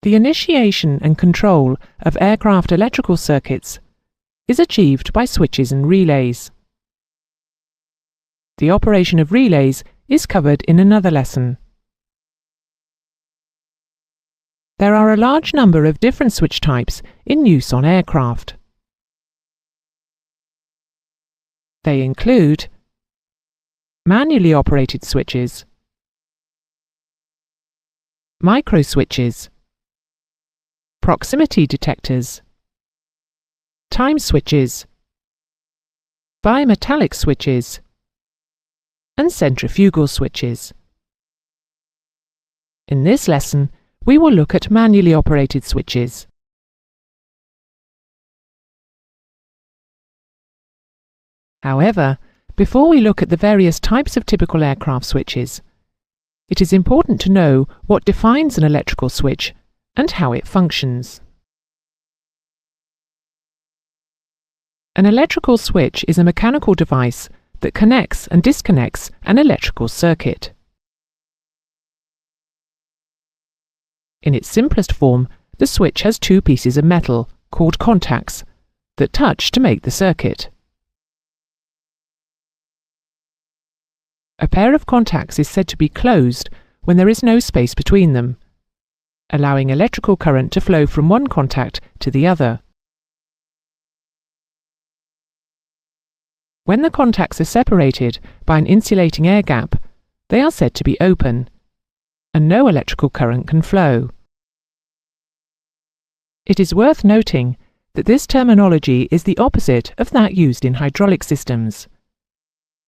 The initiation and control of aircraft electrical circuits is achieved by switches and relays. The operation of relays is covered in another lesson. There are a large number of different switch types in use on aircraft. They include manually operated switches, micro switches, proximity detectors, time switches, bimetallic switches, and centrifugal switches. In this lesson, we will look at manually operated switches. However, before we look at the various types of typical aircraft switches, it is important to know what defines an electrical switch and how it functions. An electrical switch is a mechanical device that connects and disconnects an electrical circuit. In its simplest form, the switch has two pieces of metal, called contacts, that touch to make the circuit. A pair of contacts is said to be closed when there is no space between them, allowing electrical current to flow from one contact to the other. When the contacts are separated by an insulating air gap, they are said to be open, and no electrical current can flow. It is worth noting that this terminology is the opposite of that used in hydraulic systems,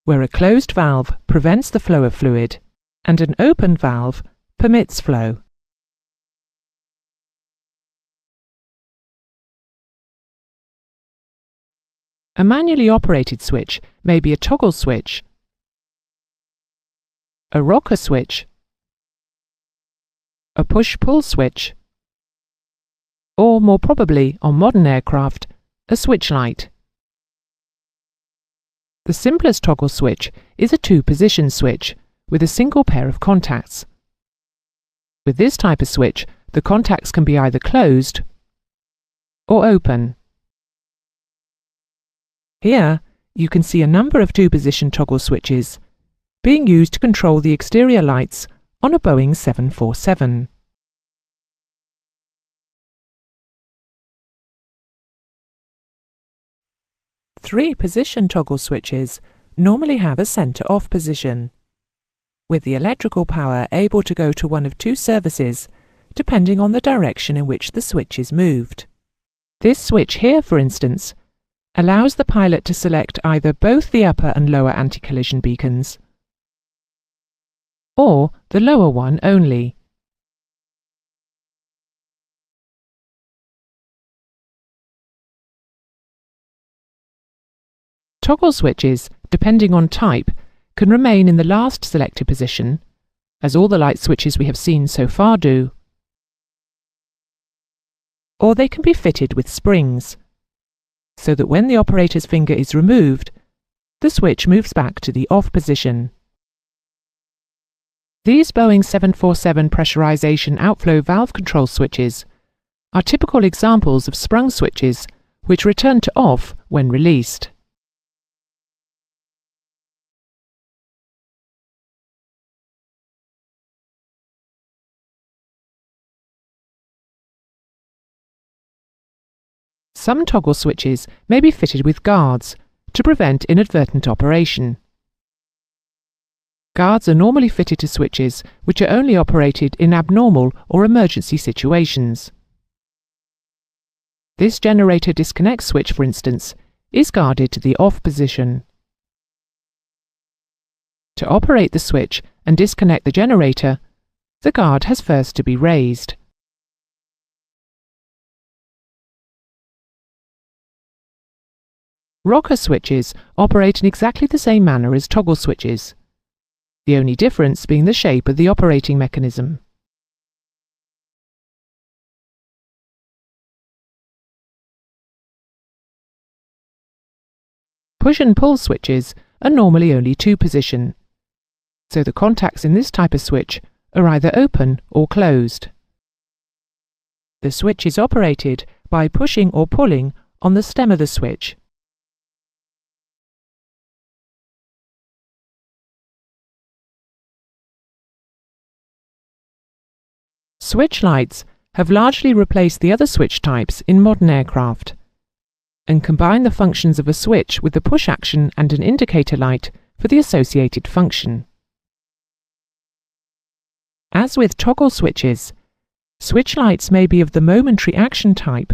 where a closed valve prevents the flow of fluid and an open valve permits flow. A manually operated switch may be a toggle switch, a rocker switch, a push-pull switch, or more probably on modern aircraft, a switch light. The simplest toggle switch is a two-position switch with a single pair of contacts. With this type of switch, the contacts can be either closed or open. Here, you can see a number of two-position toggle switches being used to control the exterior lights on a Boeing 747. Three-position toggle switches normally have a center-off position, with the electrical power able to go to one of two services depending on the direction in which the switch is moved. This switch here, for instance, allows the pilot to select either both the upper and lower anti-collision beacons, or the lower one only. Toggle switches, depending on type, can remain in the last selected position, as all the light switches we have seen so far do, or they can be fitted with springs, so that when the operator's finger is removed, the switch moves back to the off position. These Boeing 747 pressurization outflow valve control switches are typical examples of sprung switches which return to off when released. Some toggle switches may be fitted with guards to prevent inadvertent operation. Guards are normally fitted to switches which are only operated in abnormal or emergency situations. This generator disconnect switch, for instance, is guarded to the off position. To operate the switch and disconnect the generator, the guard has first to be raised. Rocker switches operate in exactly the same manner as toggle switches, the only difference being the shape of the operating mechanism. Push and pull switches are normally only two-position, so the contacts in this type of switch are either open or closed. The switch is operated by pushing or pulling on the stem of the switch. Switch lights have largely replaced the other switch types in modern aircraft and combine the functions of a switch with the push action and an indicator light for the associated function. As with toggle switches, switch lights may be of the momentary action type,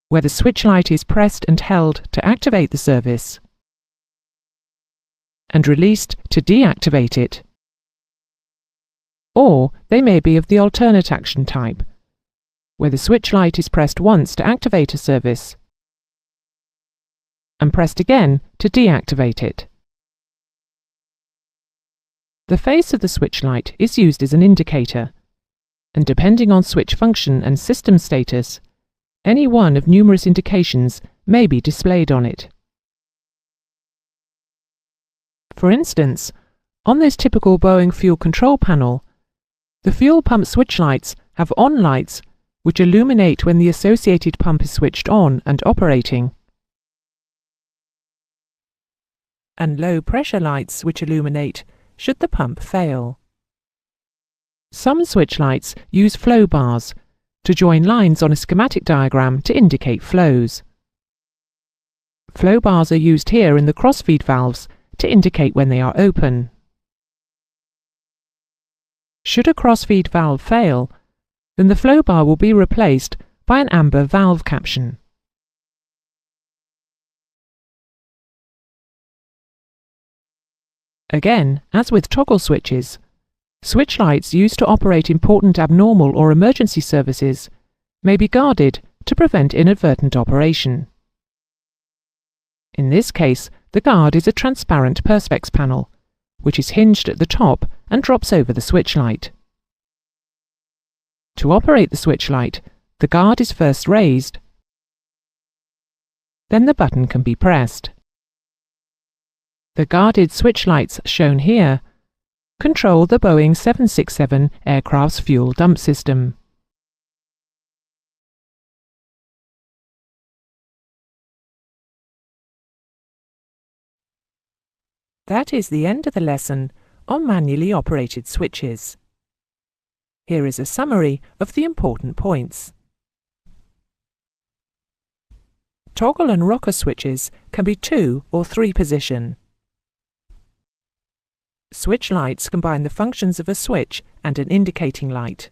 where the switch light is pressed and held to activate the service and released to deactivate it, or they may be of the alternate action type, where the switch light is pressed once to activate a service and pressed again to deactivate it. The face of the switch light is used as an indicator, and depending on switch function and system status, any one of numerous indications may be displayed on it. For instance, on this typical Boeing fuel control panel, the fuel pump switch lights have on lights which illuminate when the associated pump is switched on and operating, and low pressure lights which illuminate should the pump fail. Some switch lights use flow bars to join lines on a schematic diagram to indicate flows. Flow bars are used here in the crossfeed valves to indicate when they are open. Should a crossfeed valve fail, then the flow bar will be replaced by an amber valve caption. Again, as with toggle switches, switch lights used to operate important abnormal or emergency services may be guarded to prevent inadvertent operation. In this case, the guard is a transparent perspex panel, which is hinged at the top and drops over the switch light. To operate the switch light, the guard is first raised, then the button can be pressed. The guarded switch lights shown here control the Boeing 767 aircraft's fuel dump system. That is the end of the lesson on manually operated switches. Here is a summary of the important points. Toggle and rocker switches can be 2 or 3 position. Switch lights combine the functions of a switch and an indicating light.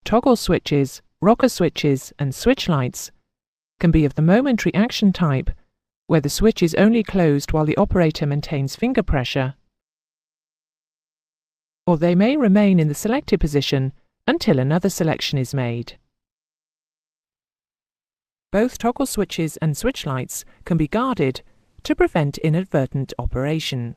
Toggle switches, rocker switches and switch lights can be of the momentary action type, where the switch is only closed while the operator maintains finger pressure, or they may remain in the selected position until another selection is made. Both toggle switches and switch lights can be guarded to prevent inadvertent operation.